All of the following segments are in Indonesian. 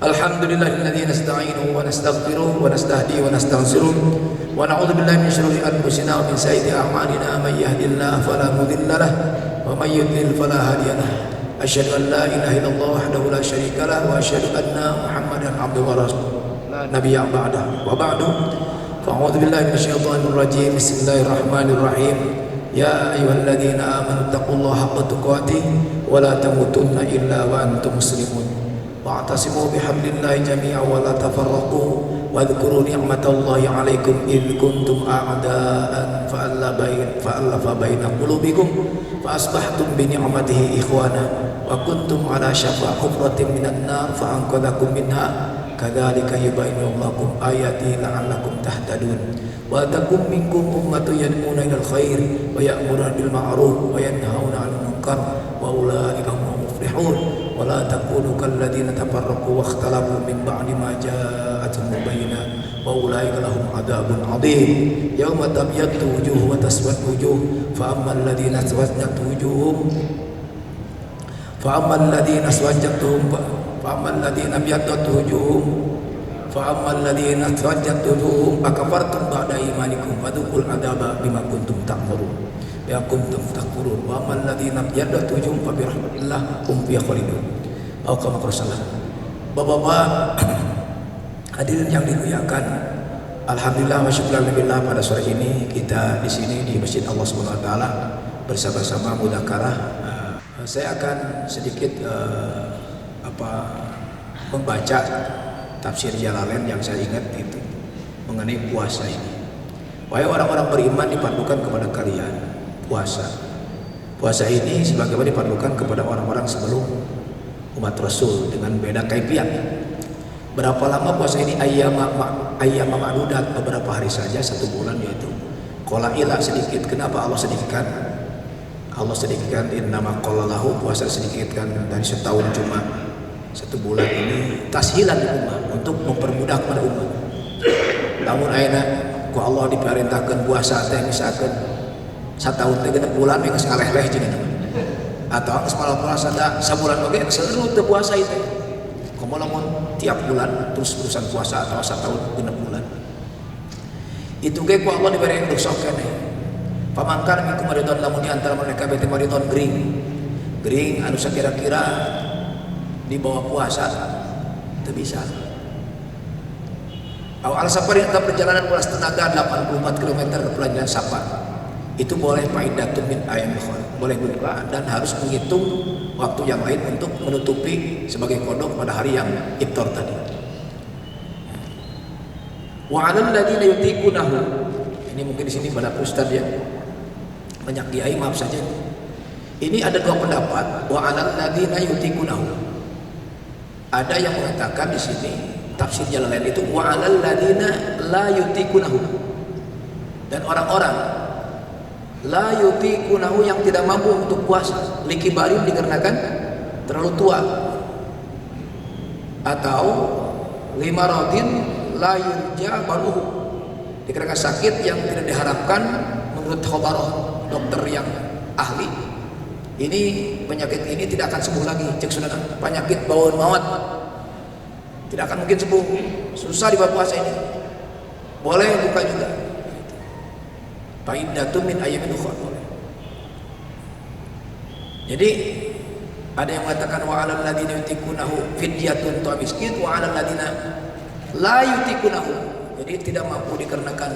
Alhamdulillahilladzi nasta'inuhu wa nastaghfiruhu wa nastahdihi wa nastaghfiruh wa na'udzu billahi min shururi anfusina wa min sayyiati a'malina man yahdihillahu fala mudilla lahu wa man yudlil fala hadiya lahu. Asyhadu an la ilaha illallah wahdahu la syarika lahu wa asyhadu anna Muhammadan abduhu wa rasuluh la nabiyya ba'dahu. Wa ba'du fa'udzu billahi minasyaitonir rajim. Bismillahirrahmanirrahim. Ya ayyuhalladzina amanu taqullaha haqqa tuqatih wa la tamutunna illa wa antum muslimun. Wa'tasimu bihablillahi jami'an wa la tafarraqu wadhkuru ni'matallahi 'alaikum idh kuntum a'da'an fa'alafa baina qulubikum fa asbahtum bi ni'matihi ikhwana wa kuntum 'ala syafa hufratin minan nar fa anqadhakum minha kadzalika yubayyinu lakum ayatihi la'allakum tahtadun. Wa takum minkum ummatun yad'una ilal khair wa ya'muruna bil ma'ruf wa yanhauna 'anil munkar wa ulaika humul muflihun. Wa la takunu kalladzina tafarraqu wa ikhtalafu min ba'di ma ja'atuhumul bayyinat wa ulaika lahum 'adzabun 'adzim. Yauma tabyaddu wujuhun wa taswaddu wujuh fa ammal ladzina aswaddat wujuhum fa ammal ladzina aswaddat wujuhum fa'ammal ladzina aswaddat wujuhum akafartum ba'da imanikum fadhuqul adzaba bima kuntum ta'murun ya kuntum takfurun wa ammal ladzina aswaddat wujuhum fa bi rahmatillah hum fiha khalidun. Bapak-bapak hadirin yang dimuliakan, alhamdulillah wa syukurillah pada sore ini kita di sini di Masjid Allah Subhanahu wa taala bersama-sama mudzakarah. Saya akan sedikit membaca tafsir Jalalain yang saya ingat itu mengenai puasa ini. Wahai orang-orang beriman, dipandukan kepada kalian puasa. Puasa ini sebagaimana dipandukan kepada orang-orang sebelum umat Rasul dengan beda kaifiat. Berapa lama puasa ini? Ayyam ma'dudat, beberapa hari saja, 1 bulan yaitu. Qala ila sedikit. Kenapa Allah sedikitkan? Allah sedikitkan innama qala lahu, puasa sedikitkan dari setahun cuma 1 bulan ini tashilan umat, untuk mempermudah kepada umat. Namun ayeuna ku Allah diperintahkan puasa teh misalkan 1 tahun teh 6 bulan geus ngaleh-leh jeung atau geus malah puasa da sabulan oge seru teu puasa itu. Kumaha lamun tiap bulan terus-terusan puasa atau 1 tahun 6 bulan. Itu ge ku Allah diberi dosa keneh. Pamangkar minkum maridon, lamun di antara mereka bete maridon gering anu sakira-kira di bawah puasa itu bisa. Awal safar yang perjalanan ulas tenaga 84 km ke pelajaran safar itu boleh faidatun min ayyamil khol, boleh buka dan harus menghitung waktu yang lain untuk menutupi sebagai kodok pada hari yang iftar tadi. Wa 'alal ladzina yutiqunahu, ini mungkin di sini pada ustaz ya banyak kiai, maaf saja. Ini ada 2 pendapat. Wa 'alal ladzina yutiqunahu, ada yang mengatakan di sini tafsir Jalalain itu wa 'alal ladzina la yutiqunahu, dan orang-orang la yutiqunahu yang tidak mampu untuk puasa likibarin dikarenakan terlalu tua, atau limaradin la yurja baruhu, dikarenakan sakit yang tidak diharapkan menurut khobaroh dokter yang ahli. Ini penyakit ini tidak akan sembuh lagi, cek saudara. Penyakit bawaan maut tidak akan mungkin sembuh, susah di puasa ini. Boleh buka juga. Faidatun min ayyamin ukhra. Jadi ada yang mengatakan wa 'alal ladzina yutiqunahu fidyatun ta'am miskin wa 'alal ladzina la yutiqunahu. Jadi tidak mampu dikarenakan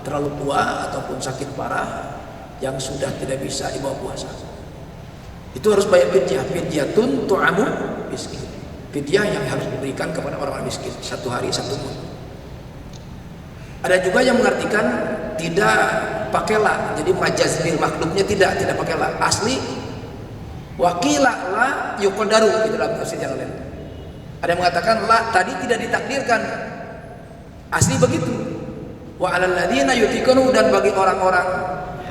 terlalu tua ataupun sakit parah yang sudah tidak bisa dibawa puasa. Itu harus bayar fidyah. Fidyatun ta'amu miskin. Fidyah yang harus diberikan kepada orang-orang miskin 1 hari 1 mud. Ada juga yang mengartikan tidak pakai la, jadi majaz bil makhluknya tidak pakai la. Asli wakila la yuqdaru itu dalam tafsir yang lain. Ada yang mengatakan la tadi tidak ditakdirkan. Asli begitu. Wa 'alal ladzina yutiqunu, dan bagi orang-orang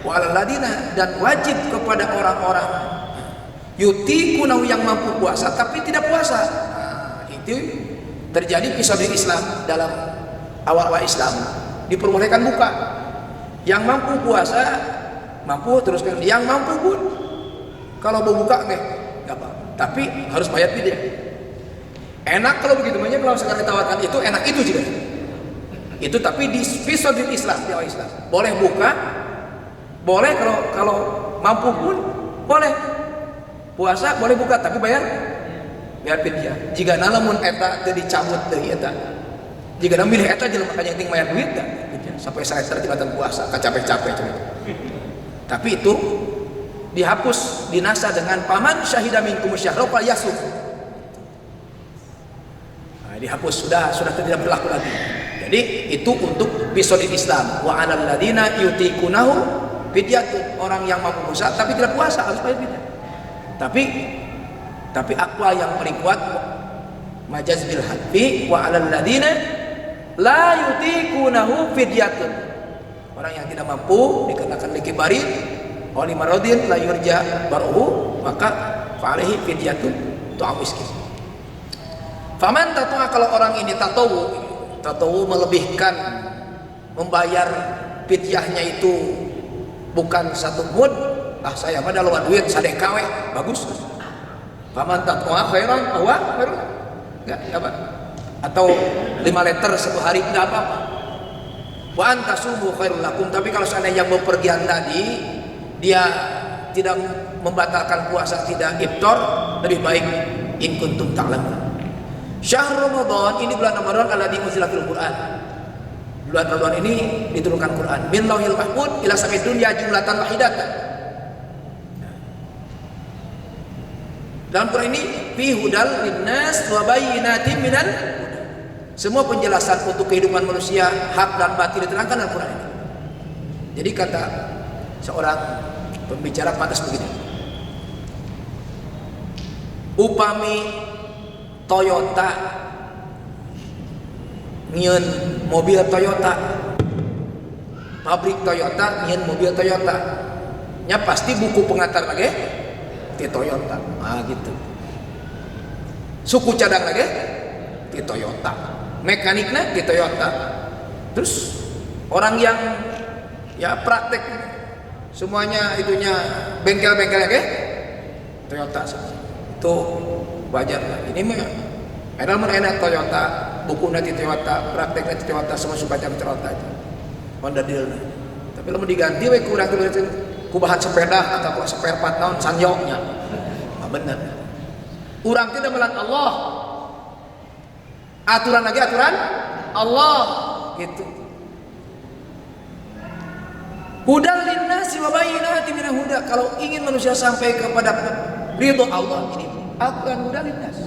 wa 'alal ladzina, dan wajib kepada orang-orang yutiqunu yang mampu puasa tapi tidak puasa. Nah, itu terjadi kisah di Islam. Dalam awal-awal Islam diperbolehkan buka. Yang mampu puasa mampu teruskan, yang mampu pun Kalau mau buka nggak apa, tapi harus bayar fidyah. Enak kalau begitu, makanya kalau sekarang ditawarkan itu enak itu juga. Itu tapi di fisodil Islam, di Islam boleh buka, boleh kalau mampu pun boleh puasa, boleh buka tapi bayar fidyah. Jika nalamun eta teu dicabut deui eta, jika na milih eta jelema ka yang bayar duit dah sampai saya tertibatan puasa capek-capek. Tapi itu dihapus, dinasa dengan paman syahida minkum syahra fal yasum. Nah, dihapus, sudah tidak berlaku lagi. Jadi itu untuk bisodil Islam. Wa 'alal ladina yutiqunahu fidyatun, orang yang mampu puasa tapi tidak puasa harus bayar fidyah. Tapi aqwal yang paling kuat majaz bil hadfi wa 'alal ladina la yutiqunahu fidyatun. Orang yang tidak mampu dikenakan likibari oli maradin la yurja baruhu, maka fa'alaihi fidyatun tu'am miskin. Faman tatu'a, kalau orang ini tatawu melebihkan membayar fidyahnya itu bukan 1 mud, saya mah da loba duit sadeka we bagus. Faman tatu'a khairan wa khairun, enggak apa, atau 5 liter 1 hari tidak apa-apa. Wa antasubu khairul lakum, tapi kalau seandainya yang bepergian tadi dia tidak membatalkan puasa, tidak iftar, lebih baik in kuntum ta'lamun. Syahr Ramadan, ini bulan Ramadan alladzi unzila fil Qur'an. Bulan Ramadan ini diturunkan Quran min lauhil mahfuz ila samid dunya jumlatan wahidatan. Dalam Quran ini fi hudal linnas wa bayyinatin minal huda. Semua penjelasan untuk kehidupan manusia, hak dan batil diterangkan dalam Quran ini. Jadi kata seorang pembicara pantas begini, upami Toyota nyieun mobil Toyota, pabrik Toyota nyieun mobil Toyota, nya pasti buku pengantar lagi di Toyota, gitu. Suku cadang lagi di Toyota, mekaniknya di Toyota. Terus orang yang ya praktek semuanya itunya bengkel-bengkel lagi Toyota, itu wajar lah. Ini mah enak Toyota, buku nanti Toyota, praktek nanti Toyota, semua supaya Toyota itu Honda deal. Tapi lamun diganti we kurang ku bahan sepeda atau spare part naon sanyoknya. Bener. Urang tidak melan Allah. Aturan lagi aturan Allah gitu. Hudal linnasi wa bayyinatin minal huda. Kalau ingin manusia sampai kepada ridho Allah, ini aturan hudal linnas.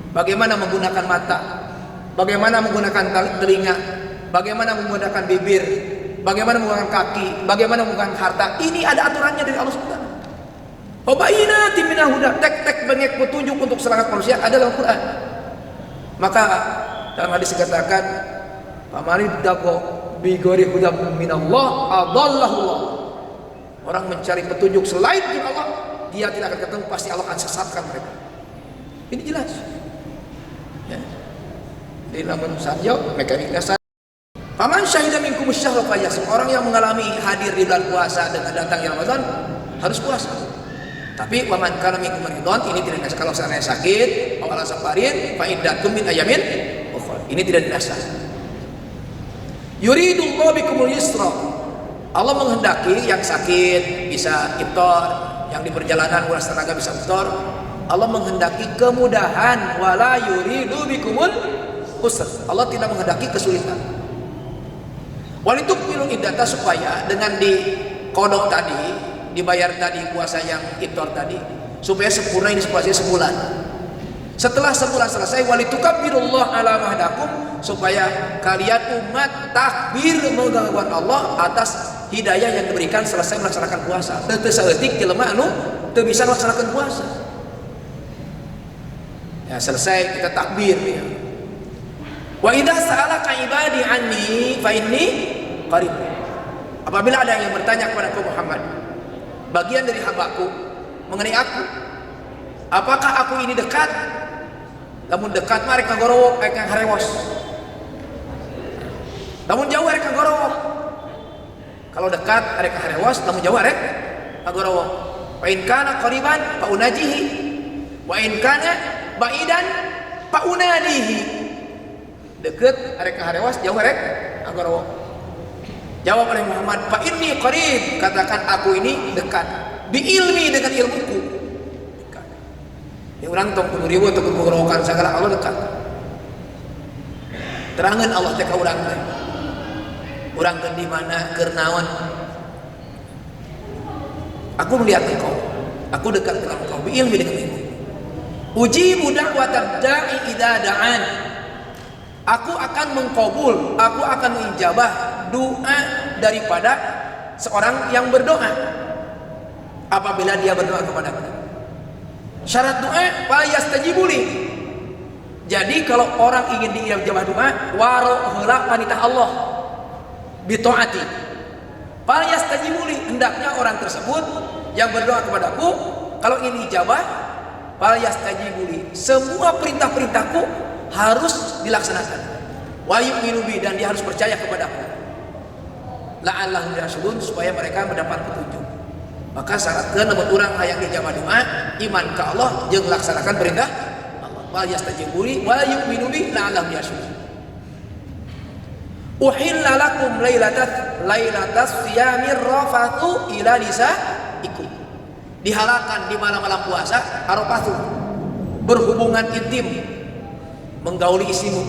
Bagaimana menggunakan mata, bagaimana menggunakan telinga, bagaimana menggunakan bibir, bagaimana menggunakan kaki, bagaimana menggunakan harta. Ini ada aturannya dari Allah Subhanahu. Wabayinatin minal huda, tek bengek petunjuk untuk semangat manusia ada dalam Quran. Maka dalam hadis dikatakan, "Pamarid dago bi ghairi hudam minallah adallahullah." Orang mencari petunjuk selain Allah, dia tidak akan ketemu, pasti Allah akan sesatkan mereka. Ini jelas. Ya. Di lamun sanjok mekanik dasar. Faman syahida minkum asy-syahra falyasum. Orang yang mengalami hadir di bulan puasa dengan datangnya Ramadan harus puasa. Tapi waman kana minkum maridun, ini tidak dinasa. Kalau seandainya sakit, awal safarin fa iddatun min ayamin ukhra. Ini tidak dinasa. Yuridullahu bikumul yusra. Allah menghendaki yang sakit bisa iftar, yang di perjalanan kuras tenaga bisa iftar. Allah menghendaki kemudahan, wala yuridu bikumul usra. Allah tidak menghendaki kesulitan. Walitukmilu iddata, supaya dengan dikodok tadi, dibayar tadi puasa yang iftar tadi, supaya sempurna ini puasanya sebulan. Setelah sebulan selesai, walitukabbirullah ala mahdakum, supaya kalian umat takbir menggangguan Allah atas hidayah yang diberikan selesai melaksanakan puasa. Teu saeutik jelema anu teu bisa melaksanakan puasa. Ya, selesai kita takbir ya. Wa idza sa'alaka ibadi anni fa inni qarib. Apabila ada yang bertanya kepada aku Muhammad, bagian dari hambaku mengenai aku, apakah aku ini dekat? Namun dekat mah rek ngagorowo, rek ngaharewos. Namun jauh rek ngagorowo. Kalau dekat rek ngaharewos, namun jauh rek ngagorowo. Wa in kana qariban fa unajihi wa in kana baidan fa unadihi. Deket arek harewas, jauh arek agarawa. Jawab oleh Muhammad, fa inni qarib, katakan aku ini dekat. Bi ilmi, dengan ilmuku dekat. Yang orang tong kudu riweuh tong kudu segala Allah dekat. Terangan Allah teh ka urang teh. Urang ke di mana keur naon? Aku melihat engkau. Aku dekat dengan engkau bi ilmi, dengan ilmu. Ujibu da'watad da'i idza da'an. Aku akan mengkabul, aku akan mengijabah doa daripada seorang yang berdoa apabila dia berdoa kepadaku. Syarat doa fala yastajibu li. Jadi kalau orang ingin diijabah doa, waro heula wanita Allah bi taati. Fala yastajibu li, hendaknya orang tersebut yang berdoa kepadaku kalau ingin dijabah, fala yastajibu li, semua perintah-perintahku harus dilaksanakan. Wa yu'minu bi, dan dia harus percaya kepadaku. La'allahum yarshudun, supaya mereka mendapat petunjuk. Maka syaratkeun lamun urang hayang dijabah doa, iman ka Allah jeung laksanakan perintah Allah. Wa yastajibu li wa yu'minu bi la'allahum yarshudun. Uhilla lakum lailatas siyamir rafathu ila nisaikum. Dihalalkan di malam-malam puasa arafatu, berhubungan intim, menggauli istrimu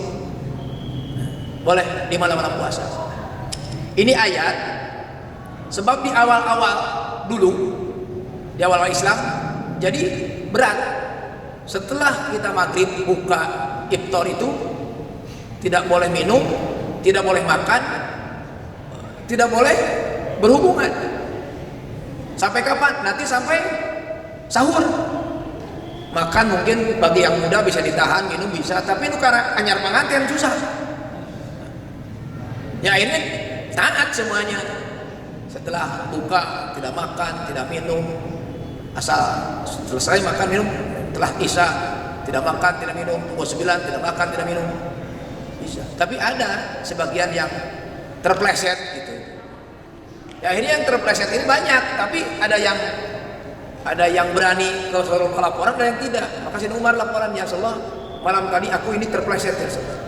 boleh di malam-malam puasa. Ini ayat sebab di awal-awal dulu, di awal Islam jadi berat. Setelah kita maghrib buka iftar itu tidak boleh minum, tidak boleh makan, tidak boleh berhubungan. Sampai kapan? Nanti sampai sahur. Makan mungkin bagi yang muda bisa ditahan, minum bisa, tapi itu karena anyar panganten susah. Ya akhirnya taat semuanya. Setelah buka tidak makan, tidak minum, asal selesai makan minum. Setelah isya tidak makan, tidak minum. Pukul 9 tidak makan, tidak minum, bisa. Tapi ada sebagian yang terpleset gitu. Ya akhirnya yang terpleset ini banyak, tapi ada yang berani ke seluruh laporan, ada yang tidak. Maka Sayyidina Umar laporan, ya Rasulullah, malam tadi aku ini terpleset ya Rasulullah.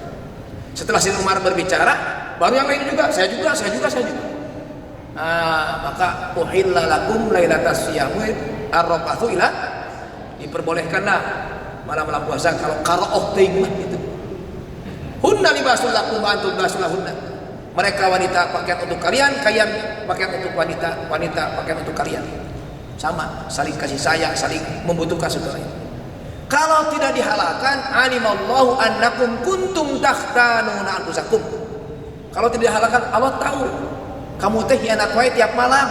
Setelah Sayyidina Umar berbicara, baru yang lain juga, saya juga. Maka uhilla lakum lailatas siyami ar-rafathu ila, diperbolehkanlah malam-malam puasa kalau qara'ah teuing gitu. Hunna libasul lakum wa antum libasul lahunna. Mereka wanita pakaian untuk kalian, kalian pakaian untuk wanita, wanita pakaian untuk kalian. Sama, saling kasih sayang, saling membutuhkan saudara. Kalau tidak dihalalkan, alimallahu annakum kuntum takhtanuna anfusakum. Kalau tidak dihalalkan, Allah tahu kamu teh hianat wae tiap malam.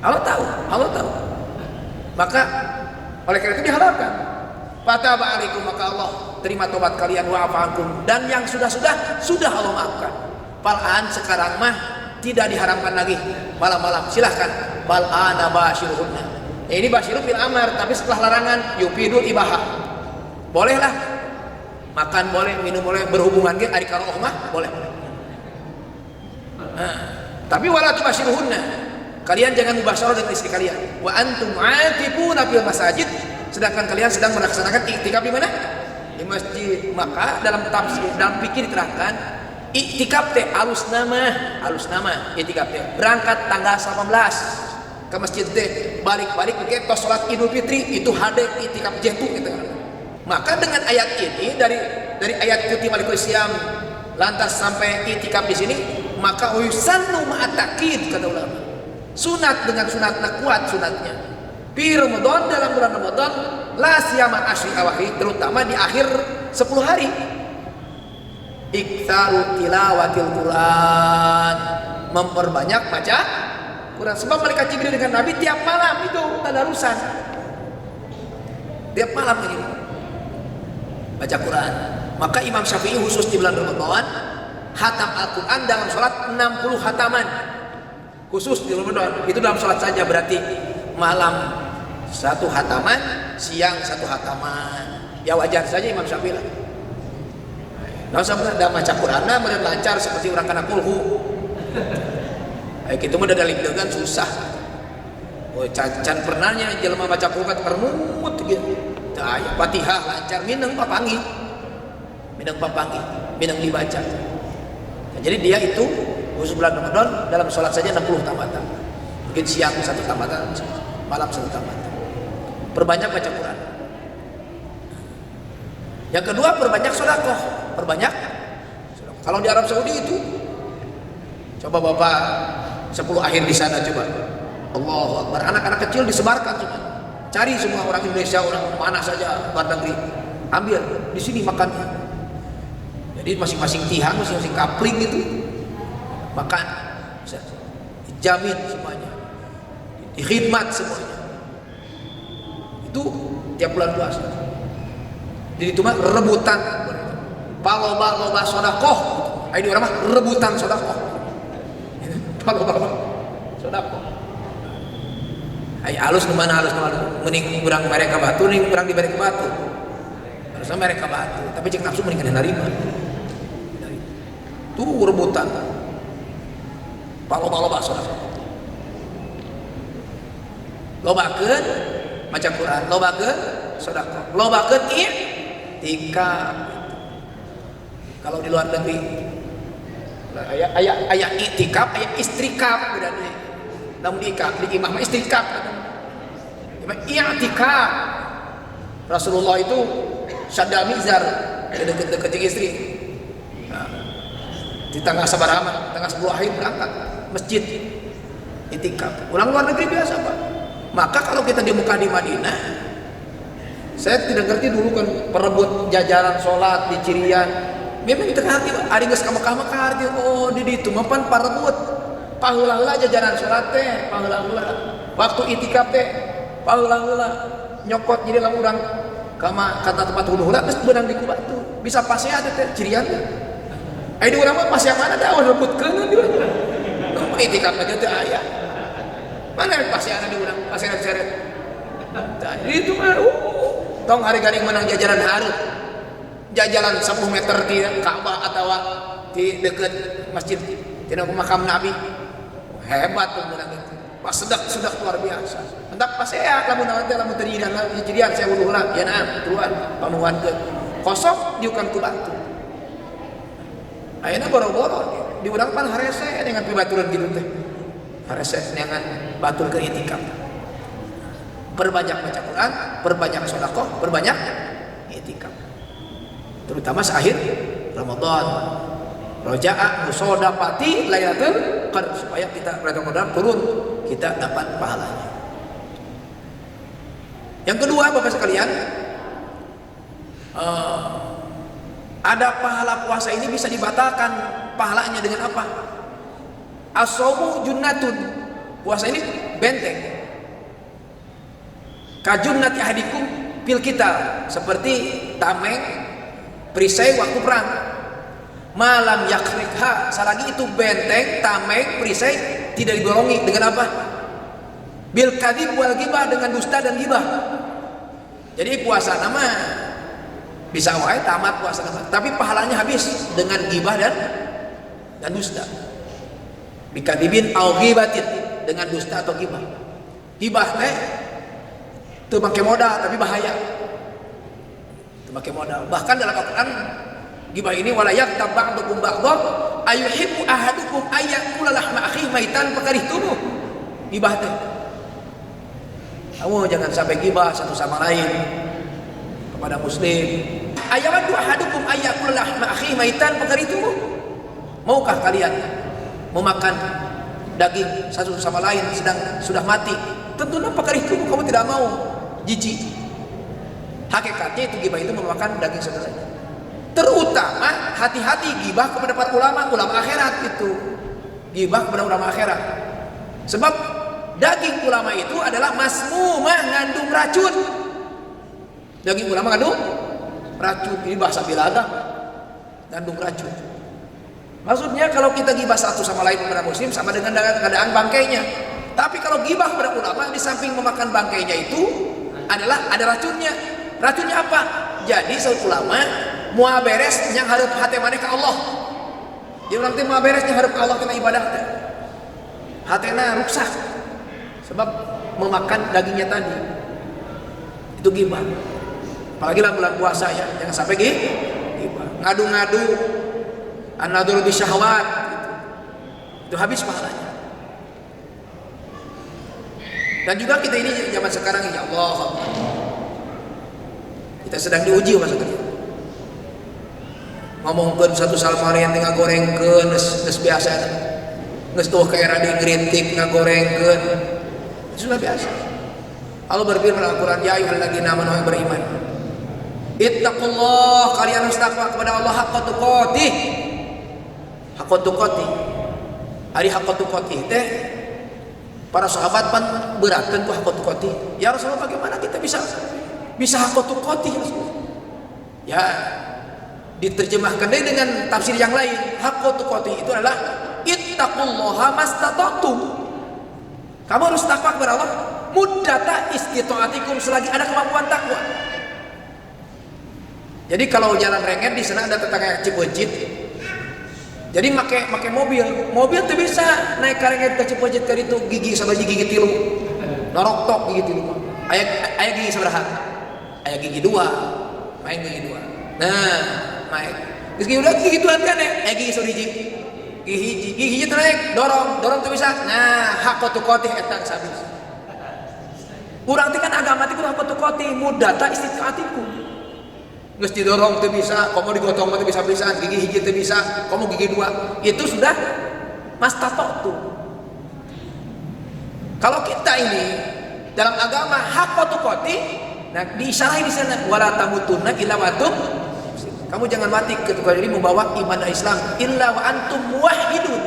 Allah tahu. Maka oleh karena itu dihalalkan. Fataba alaikum, maka Allah terima tobat kalian, wa afaankum, dan yang sudah Allah maafkan. Fal'an, sekarang mah tidak diharamkan lagi malam-malam, silahkan. Bal'ana basyiruhunna. Ini basyiru fil amar, tapi setelah larangan yufidul ibahah. Bolehlah makan boleh, minum boleh, berhubungan ge ari karo mah boleh. Tapi wala tubasyiruhunna, kalian jangan mubasyarah dengan istri kalian. Wa antum aakifuna fil masajid, sedangkan kalian sedang melaksanakan iktikaf di mana? Di masjid. Maka dalam tafsir, dalam fikih diterangkan iktikaf teh alus nama iktikaf teh berangkat tanggal 18 ke masjid teh, balik-balik ke tos salat Idul Fitri, itu hadek iktikaf jetu gitu kan. Maka dengan ayat ini dari ayat kutiba alaikum siyam lantas sampai iktikaf di sini, maka usannu ma'atakid kata ulama. Sunat dengan sunatnya kuat sunatnya. Fi Ramadan, dalam bulan Ramadan, la siyaman asyri awakhir, terutama di akhir 10 hari. Iktsaru tilawatil Quran, memperbanyak baca Quran. Sebab malaikat Jibril dengan Nabi tiap malam itu tadarusan. Tiap malam ini baca Quran. Maka Imam Syafi'i khusus di bulan Ramadan khatam Al-Quran dalam sholat 60 khataman. Khusus di Ramadan, itu dalam sholat saja, berarti malam 1 khataman, siang 1 khataman. Ya wajar saja Imam Syafi'i lah. Nah, sampai ada baca Quran, benar lancar seperti orang kana kulhu. Kayak gitu mah dalil dengan susah. Oh, can pernahnya jelema baca Quran kermut gitu. Tah aya Fatihah lancar mineng papangi. Mineng dibaca. Nah, jadi dia itu khusus bulan Ramadan dalam sholat saja 60 tamatan. Mungkin siang 1 tamatan, malam 1 tamatan. Perbanyak baca Quran. Yang kedua, perbanyak sedekah. Kalau di Arab Saudi itu, coba Bapak 10 akhir di sana coba. Allahu Akbar. Anak-anak kecil disebarkan semua. Cari semua orang Indonesia, orang mana saja luar negeri, ambil di sini makan. Jadi masing-masing tiang, masing-masing kapling itu makan, dijamin semuanya, dikhidmat semuanya. Itu tiap bulan puasa. Jadi itu mah rebutan, loba sodakoh. Ini orang mah rebutan sodakoh. Loba sodakoh. Ay halus kemana mending kurang mereka batu, mending kurang diberi ke batu. Harusnya mereka batu, tapi cek nafsu mending kena narima. Tuh rebutan. Loba sodakoh. Lobakeun maca Quran, lobakeun sedekah, lobakeun i'tikaf. Kalau di luar negeri aya i'tikaf, aya istrikaf bedana. Namun di imah mah istrikaf. I'tikaf. Rasulullah itu syadda mizar deket-deket istri. Nah, di tanggal sabaraha, tanggal 10 akhir berangkat masjid i'tikaf. Orang luar negeri biasa, Pak. Maka kalau kita di Mekah di Madinah, saya tidak ngerti dulu kan perebut jajaran sholat di Cirian. Memang kita ngerti, ada yang ke Mekah ngerti. Oh di itu mapan parebut, paheula jajaran sholat teh, paheula waktu itikaf teh, paheula nyokot jadi lamun urang kama kata tempat hulu-hula geus beunang di kubatu. Bisa pasea teh Cirian teh. Ai di urang mah pasea mana dah rebutkeun di urang. Itikaf aja teh aya. Mana pasien ada di urang, pasien seret. Itu mah tong hari-hari menang jajaran hareup. Jajalan 10 meter di Ka'bah atau di dekat masjid tina makam Nabi. Hebat tuh menang itu. Pas sedak luar biasa. Hendak pas saya lamun teh lamun teu jadian saya wuluh lah ya naam tuan panuankeun. Kosong diukan ku batu. Ayeuna boro-boro di urang pan harese dengan pibaturan gitu teh. Harese dengan batul ke i'tikaf. Perbanyak baca Quran, perbanyak sedekah, perbanyak i'tikaf. Terutama akhir Ramadan. Roja'a musodapati Lailatul Qadar supaya kita Ramadan turun kita dapat pahalanya. Yang kedua, Bapak sekalian, ada pahala puasa ini bisa dibatalkan pahalanya dengan apa? As-shaumu junnatun. Puasa ini benteng. Kajunnati ahadikum fil qital, seperti tameng perisai waktu perang. Malam yakrikha, selagi itu benteng, tameng, perisai tidak dibolongi dengan apa? Bil kadhib wal ghibah, dengan dusta dan ghibah. Jadi puasa nama bisa wae tamat puasa nama, tapi pahalanya habis dengan ghibah dan dusta. Bikadibin au ghibatin, dengan dusta atau ghibah. Ghibah teh teu make modal tapi bahaya. Teu make modal. Bahkan dalam Al-Qur'an ghibah ini wala yaktab ba'dukum ba'dhan ayuhibbu ahadukum ayyakula lahma akhihi maitan fakarihtumu. Ghibah teh kamu jangan sampai ghibah satu sama lain kepada muslim. Ayawaddu ahadukum ayyakula lahma akhihi maitan fakarihtumu. Maukah kalian memakan daging satu sama lain sedang sudah mati? Tentunya fakarihtumu, kamu tidak mau, jijik. Hakikatnya itu ghibah itu memakan daging satu saja. Terutama hati-hati ghibah kepada para ulama akhirat itu. Ghibah kepada ulama akhirat. Sebab daging ulama itu adalah masmumah, ngandung racun. Daging ulama ngandung racun. Ini bahasa biladah, ngandung racun. Maksudnya kalau kita ghibah satu sama lain kepada muslim sama dengan keadaan bangkainya. Tapi kalau ghibah kepada ulama di samping memakan bangkainya itu adalah ada racunnya. Racunnya apa? Jadi seorang ulama mua beres yang hareup hate maneh ka Allah. Jadi urang teh mua beres yang hareup ka Allah kana ibadah teh. Hatena rusak. Sebab memakan dagingnya tadi itu ghibah. Apalagi dalam bulan puasa ya, jangan sampai ghibah. Ngadu-ngadu an-nadhuru bisyahwat gitu. Itu habis pahalanya. Dan juga kita ini zaman sekarang ya Allah, kita sedang diuji masa kerja. Ngomongkeun satu salmarian teh ngagorengkeun geus biasa. Geus tuh kayak radi ngrintik ngagorengkeun. Sudah biasa. Allah berfirman dalam Al-Qur'an, ya ayyuhalladzina amanu yang beriman. Ittaqullah, kalian harus takwa kepada Allah haqqa tuqatih. Haqqa tuqatih. Ari haqqa tuqatih teh para sahabat pan beratkeun ku haqqa tuqatih. Ya Rasulullah, bagaimana kita bisa haqqa tuqatih Rasulullah? Ya, diterjemahkan dengan tafsir yang lain. Haqqa tuqatih itu adalah ittaqullaha mastata'tum. Kamu harus takwa kepada Allah muddata istita'atikum, selagi ada kemampuan takwa. Jadi kalau jalan renget di sana ada tetangga Cipeujit. Jadi make mobil tuh bisa naik ka renget ke Cipeujit ka ditu gigi sabaraha gigi 3. Norok tok gigi 3. Aya gigi sabaraha? Aya gigi 2. Main gigi 2. Nah, main. Geus gigi 2 gigi 2 kan aya gigi hiji. Gigi naik, dorong tuh bisa. Nah, haqqa tuqatih eta sabis. Urang teh kan agama teh kudu haqqa tuqatih muddata istita'atikum. Geus didorong teu bisa, komo digotong teh bisa-bisa, gigi hiji teu bisa, komo gigi 2. Itu sudah mastata'tu. Kalau kita ini dalam agama haqqa tuqatih, nah diisyarahi di sana wala tamutunna illa wa antum. Kamu jangan mati ketika diri membawa iman dan Islam illa wa antum muwahhidun.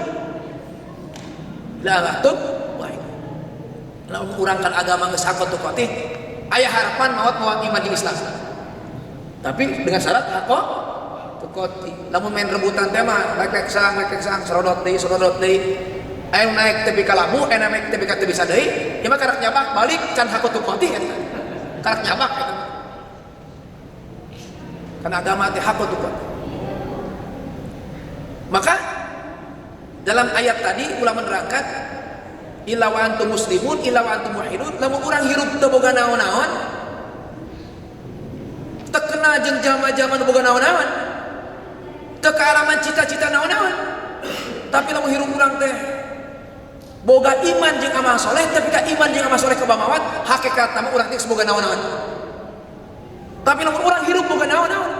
La antum muwahhidun. Lamun urangkan agama geus haqqa tuqatih, aya harapan maot mawa iman di Islam. Tapi dengan syarat haqqa tuqatih. Lamun main rebutan teh mah lekek-sang, serodot deui. Aya naik tepi ka labu, aya naik tepi ka teu bisa deui, ieu mah karak nyabak balik can haqqa tuqatih eta. Karak nyabak eta. Karena agama teh haqqa tuqatih. Maka dalam ayat tadi ulama nerangkan illa wa antum muslimun illa wa antum muwahhidun, lamun urang hirup teu boga naon-naon teu kena jeung jalma-jalma nu boga naon-naon, teu kaalaman cita-cita naon-naon, tapi lamun hirup urang teh boga iman jeung amal soleh, tapi ka iman jeung amal soleh kebamawat hakikatna mah urang teh boga naon-naon. Tapi lamun urang hirup boga naon-naon,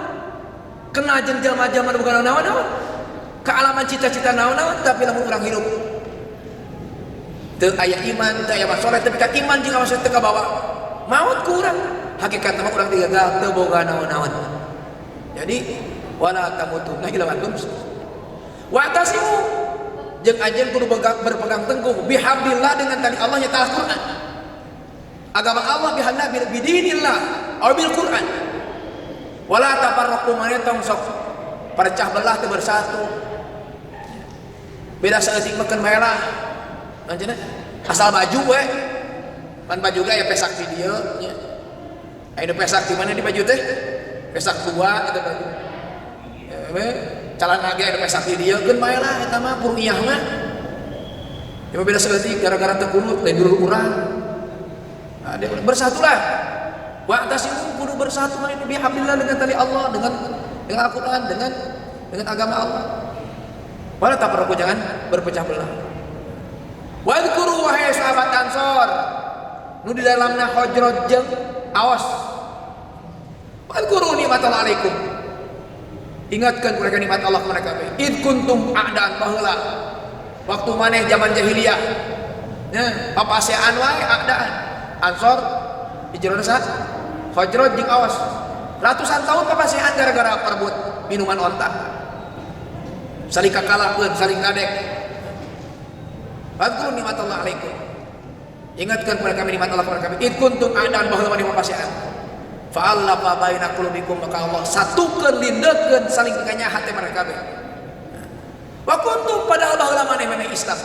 kena jeung jalma-jalma boga naon-naon, kealaman cita-cita naon-naon, tapi lamun urang hirup teu aya iman, teu aya amal soleh, tapi ka iman jeung amal soleh teu kabawa, maut ku urang. Hakikatna mah urang teh gagal teu boga naon-naon. Jadi wala tamutunna illa wa antum muslimun. Wa tasimu jeung anjeun kudu berpegang teguh bihablillah dengan tali Allah nya ta Al-Qur'an. Agama Allah bidinillah atau bil Quran. Wala tafarraqu mane tong sok percah belah teu bersatu. Beda saeutik makan merah. Anjeunna asal baju we. Pan baju ge aya pesak di dieu nya. Aya pesak di mana di baju teh? Pesak 2 eta baju. Calana ge aya pesak di dieu keun bae lah eta mah puriyah mah. Cuma beda saeutik gara-gara teu kunut lain dulu urang. Ada bersatulah. Wa tasimu kudu bersatu bihablillah dengan tali Allah, dengan Al-Qur'an, dengan agama Allah. Wala tafarraqu, jangan berpecah belah. Wa dzkuru wahai sahabat Ansor nu di dalamna hujrat jeung awas. Wa dzkuru nikmatallah alaikum. Ingatkan mereka nikmat Allah kepada mereka. Id kuntum a'daan baheula. Waktu maneh zaman jahiliyah. Nah, papasean wae a'daan. Ansor hijrona sa Hujrat jeung awas. Ratusan tahun papasehan gara-gara perebut minuman onta. Saling kakalahkeun, saling kadek. Wadkuru nikmatallah alaikum. Ingatkan kepada kami nikmat Allah kepada kami. Id kuntum a'daan baheula maneh papasehan. Fa'alafa baina qulubikum, maka Allah satukeun lindeukeun saling kanyahat teh mereka kabeh. Wa kuntum padahal baheula maneh Islam.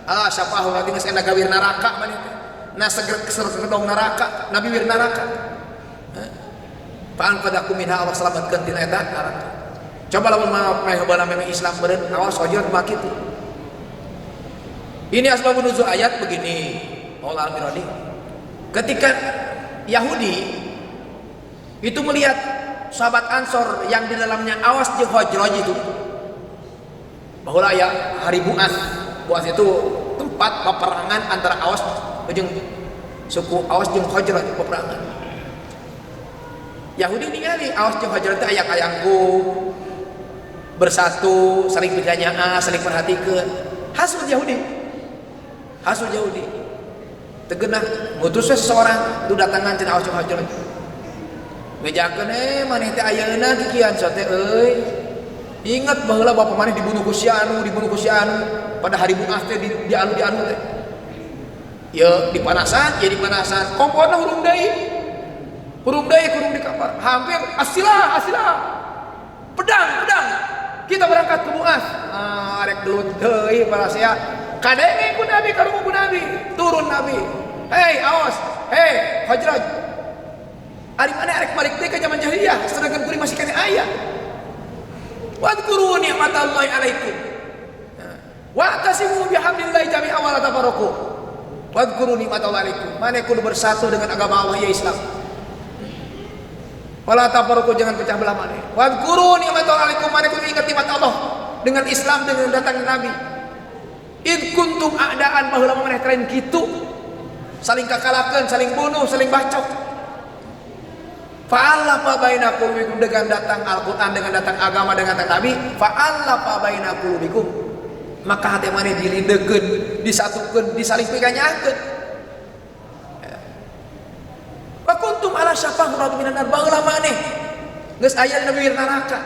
Allah syafahu lagi geus enda gawir neraka maneh teh. Na seger-seger neraka, Nabi wir neraka. Fa'an qadakum minha, Allah selamatkeun tina eta neraka. Coba lamun maaf meh bala memang Islam beureun awas hujrat mah kitu. Ini asbabun nuzul ayat begini. Maula al-Miradi. Ketika Yahudi itu melihat sahabat Ansor yang di dalamnya Awas jeung Khazraj itu, bahwa ya hari Bu'ats itu tempat peperangan antara Awas jeung suku Awas jeung Khazraj, peperangan. Yahudi ningali Awas jeung Khazraj teh aya kayangku bersatu, saling bertanya, saling perhatikan. Hasud Yahudi. Tegenah ngutus seseorang tu datangan cenah Awas jeung Khazraj. Ngejakeun maneh teh ayeuna kikian sate euy. Ingat baheula bapa maneh dibunuh ku si anu, pada hari Bu'ats teh di anu teh. Ya dipanasan, komporna hurung deui. Kurung di kamar. Hampir asilah. Pedang. Kita berangkat ke Bu'ats. Arek gelut deui para saya. Kadenge ku Nabi, karumu ku Nabi. Turun Nabi. Hei Awas, hei Khazraj. Ari mana arek balik teh ka zaman jahiliyah, sedangkan kuring masih kene aya. Wadhkuru ni'matallahi alaikum. Wa tasimu bihamdillahi jami'a wa la tafarraqu. Wadhkuru ni'matallahi alaikum. Mane kudu bersatu dengan agama Allah ya Islam. Wala tafarraqu, jangan pecah belah mane. Wadhkuru ni'matallahi alaikum. Mane kudu ingat nikmat Allah dengan Islam, dengan datang Nabi. Id kuntum a'daan, baheula maneh tren kitu. Saling kakalakeun, saling bunuh, saling bacok. Fa'alafa baina qulubikum, dengan datang Al-Qur'an, dengan datang agama, dengan datang Nabi. Fa'alafa baina qulubikum, maka hati maneh diridekeun, disatukeun, disaling pikanyakeun. Wa kuntum ala syafa huratu minan nar, baheula maneh geus aya di neraka,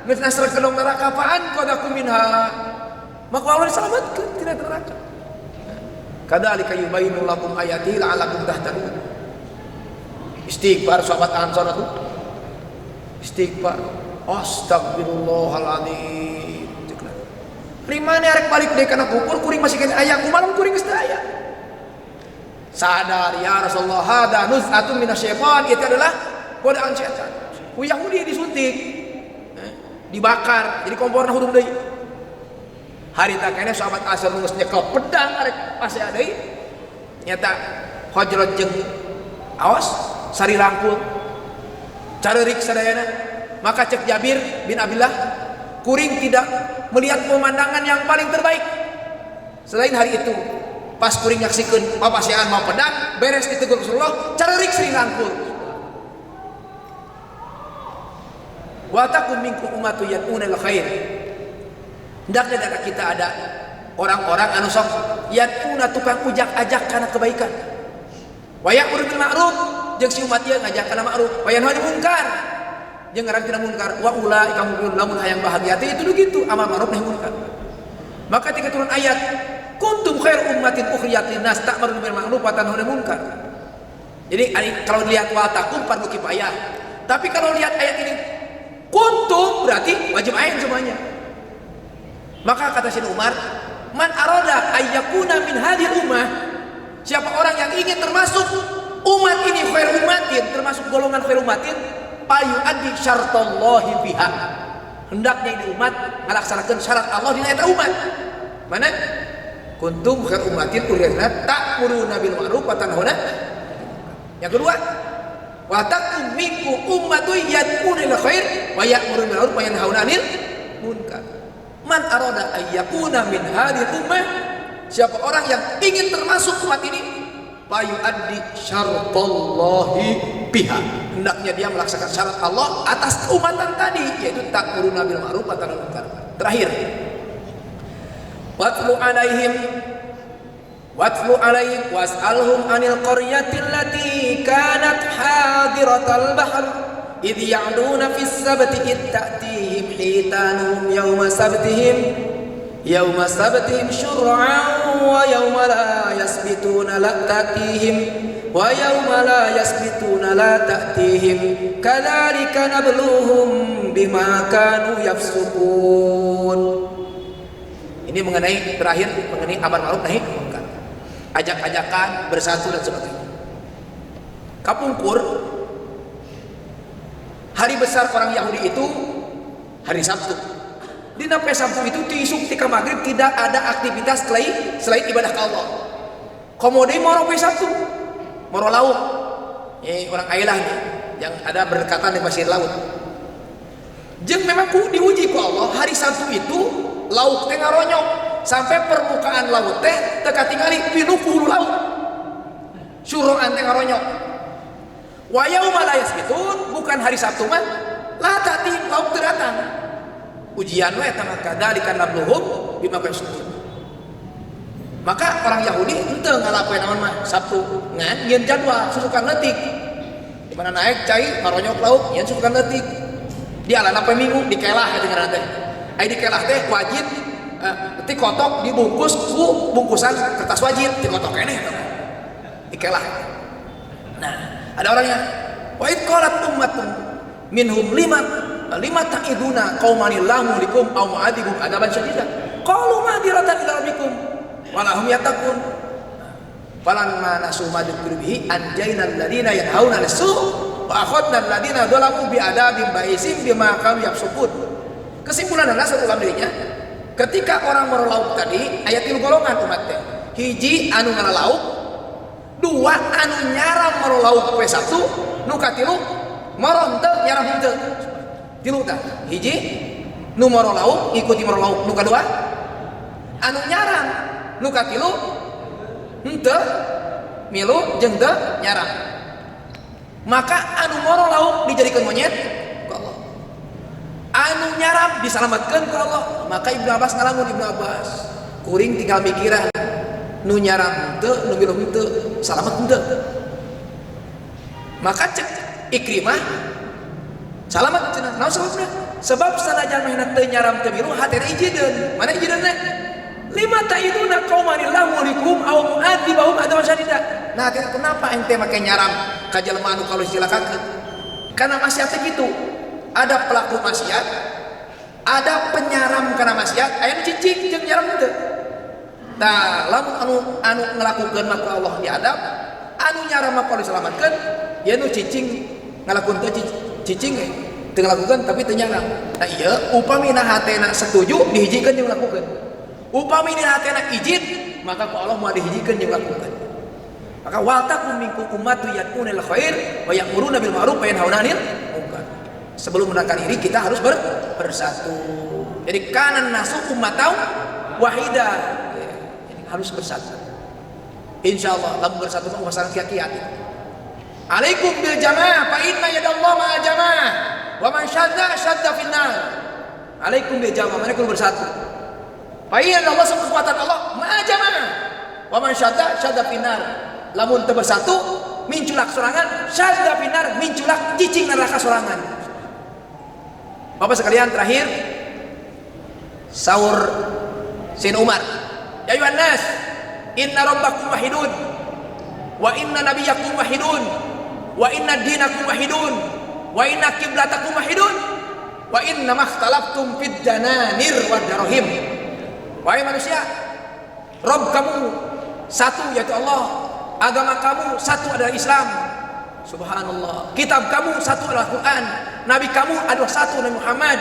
geus nasreun neraka, fa'an qadakum minha, maka Allah diselamatkeun tina neraka. Kadzalika yubayyinu lakum ayatihi la'allakum tahtadun. Istighfar sahabat Ansor itu. Istighfar. Astagfirullahaladzim. Rimane arek balik deui kana kubur, kuring masih kena aya, kumaha kuring geus teu aya. Sadar ya Rasulullah, hada nuz'atun minasyaitan, itu adalah godaan setan. Ku Yahudi disuntik, dibakar, jadi komporna hurung deui. Harita kene sahabat Ansor geus nyekel pedang arek ase deui. Nyata Khazraj jeung Awas sari rangkul careurik sadayana. Maka cek Jabir bin Abdullah, kuring tidak melihat pemandangan yang paling terbaik selain hari itu. Pas kuring nyaksikeun papasean mau pedang beres ditegur Rasulullah, careurik sari rangkul. Wa takum minkum ummatun yad'una lil khair. Hendaknya dari kita ada orang-orang anu sok yad'una, tukang ujak-ajak kana kebaikan. Wa ya'muru bil ma'ruf, jeung si umat ieu ngajak kana ma'ruf, wa yanha 'anil munkar, jeung ngarang tina munkar. Wa ulaika humul lamun hayang bahagia teh itu gitu, amal ma'ruf nahi munkar. Maka ketika turun ayat kuntum khair ummatin ukhrijat linnas ta'muruna bil ma'ruf wa tanhauna 'anil munkar. Jadi kalau dilihat wa taqum fardu kifayah. Tapi kalau lihat ayat ini kuntum berarti wajib ain semuanya. Maka kata Syekh Umar, man arada ayyakuna min hadhihi ummah, siapa orang yang ingin termasuk umat ini khair ummatin, termasuk golongan khair ummatin, payu addi syartallahi biha, hendaknya ini umat melaksanakan syarat Allah di ayat umat. Mana? Kuntum khair ummatin ukhrijat ta'muruna bil ma'ruf wa tanhauna. Yang kedua, wa takum minkum ummatun yad'una ila khair wa ya'muruna bil ma'ruf wa yanhauna 'anil munkar. Man arada ayyakuna min hadhihi ummah, siapa orang yang ingin termasuk umat ini, payu addi syartallahi biha, hendaknya dia melaksanakan syarat Allah atas keumatan tadi, yaitu ta'muruna bil ma'ruf wa tanhauna 'anil munkar. Terakhir, watlu alaihim was'alhum 'anil qaryatil lati kanat hadiratal bahr idh ya'duna fis sabti id ta'tihim hitanuhum yawma sabtihim syur'an wa yawma la yasbituna la ta'tihim kadzalika nabluhum bima kanu yafsukun. Ini mengenai terakhir mengenai amar ma'ruf nahi munkar, ajak-ajakan bersatu dan sebagainya. Kapungkur hari besar orang Yahudi itu hari Sabtu. Di nape Sabtu itu tisuk tika maghrib tidak ada aktivitas selain ibadah ke Allah. Komodi moro poe Sabtu, moro laut. Orang Ailah nih, yang ada berdekatan di pasir laut. Jeung memang diuji ku Allah hari Sabtu itu laut teh ngaronyok sampai permukaan laut teh teu katingali pinuh ku hulu laut. Suruhan teh ngaronyok. Wa yauma la yasbitun, bukan hari Sabtu mah la tati laut teu datang. Ujian we eta mah kadzalika nabluhum bima kanu. Maka orang Yahudi henteu ngalakoen naon mah Sabtu ngan nyeun jadwal susukan leutik. Di mana naik cai ngaronyok laut nyeun susukan leutik. Dia alana poe Minggu dikelah teh ngaranna teh. Ai dikelah teh wajib ti kotok dibungkus ku bungkusan kertas wajib, ti kotok keneh dikelah. Nah, ada orangnya wa id qalat ummatun minhum lima ta'iduna qaumanillahu likum aw mu'adzibum adaban syadida. Qalu ma'diratan ila rabbikum walahum yattaqun. Falamma nasu ma dzukira bihi anjayna alladziina yanhauna 'anil su' wa akhadna alladziina dzalamu bi adabin ba'isin bima kanu yafsukun. Kesimpulan adalah satu dalam dirinya, ketika orang merelauk tadi aya 3 golongan umat teh. Hiji anu ngalalauk, 2 anu nyaram merelauk poe Sabtu, nu katilu moro henteu nyaram henteu. 3 tah. Hiji nu merelauk ngikuti merelauk, nu kadua anu nyaram, nu katilu henteu milu jeung teu nyaram. Maka anu moro lauk dijadikeun monyet ku Allah, anu nyaram disalamatkeun ku Allah. Maka Ibnu Abbas ngalamun, Ibnu Abbas kuring tinggal mikiran nu nyaram henteu nu milu henteu salamat henteu. Maka cek Ikrimah salamat cenah. Naon sababna? Sebab sanajan mah teu nyaram teu milu hate ijideun. Mana ijideunna? Lima ta'iduna qaumanillahu likum aw mu'adzibahum adaban syadida. Nah, kenapa ente make nyaram ka jelema anu kalau silakakeun? Karena maksiat gitu. Ada pelaku maksiat, ada penyaram kana maksiat, aya nu cicing jeung nyaram henteu. Tah, lamun anu ngalakukeun maka Allah diadab, anu nyaram maka Allah diselamatkeun, ya nu cicing ngalakukeun teu cicing teu ngalakukeun tapi teu nyaram. Nah, ieu upamina hatena setuju dihijikeun jeung ngalakukeun. Upami di hatena izin, maka ku Allah mau dihijikeun jeung lakukeun. Maka wa takum minkum ummatun yad'una ilal khair wa ya'muruna bil ma'ruf wa yanhauna 'anil munkar. Sebelum menekan iri kita harus bersatu. Jadi kanan nasu ummatau wahida. Jadi harus bersatu. Insyaallah lamun bersatu mah urusan kiat-kiat. Alaikum bil jamaah fa inna yadallahi ma'al jamaah wa man syadda finnar. Alaikum bil jamaah, mana kudu bersatu. Payan Allah kekuatan Allah ma'ajamah. Wa man syadda finnar. Lamun teu bersatu minculak sorangan, syadda finnar minculak cicing neraka sorangan. Bapak sekalian, terakhir sahur Sayyidina Umar. Ya ayuhan nas, inna rabbakum wahidun wa inna nabiyyakum wahidun wa inna dinakum wahidun wa inna qiblatakum wahidun wa inna makhtalaftum fid jananir wad darahim. Wahai manusia, Rabb kamu satu yaitu Allah, agama kamu satu adalah Islam, subhanallah. Kitab kamu satu adalah Quran, Nabi kamu adalah satu Nabi Muhammad,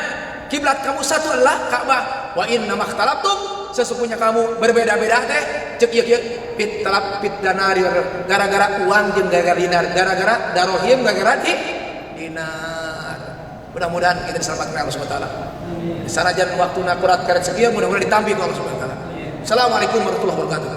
kiblat kamu satu adalah Ka'bah. Wa inna makhtalaftum, sesungguhnya kamu berbeda-beda teh cek ieu fit talab fit danari, gara-gara uang jeung gara-gara dinar, gara-gara darohim gara-gara dinar. Mudah-mudahan kita diselamatkan Allah Subhanahu wa taala. Sanajan waktu nakurat karet sekieu mudah-mudahan ditampi ku Allah Subhanahu wa taala. Assalamualaikum warahmatullahi wabarakatuh.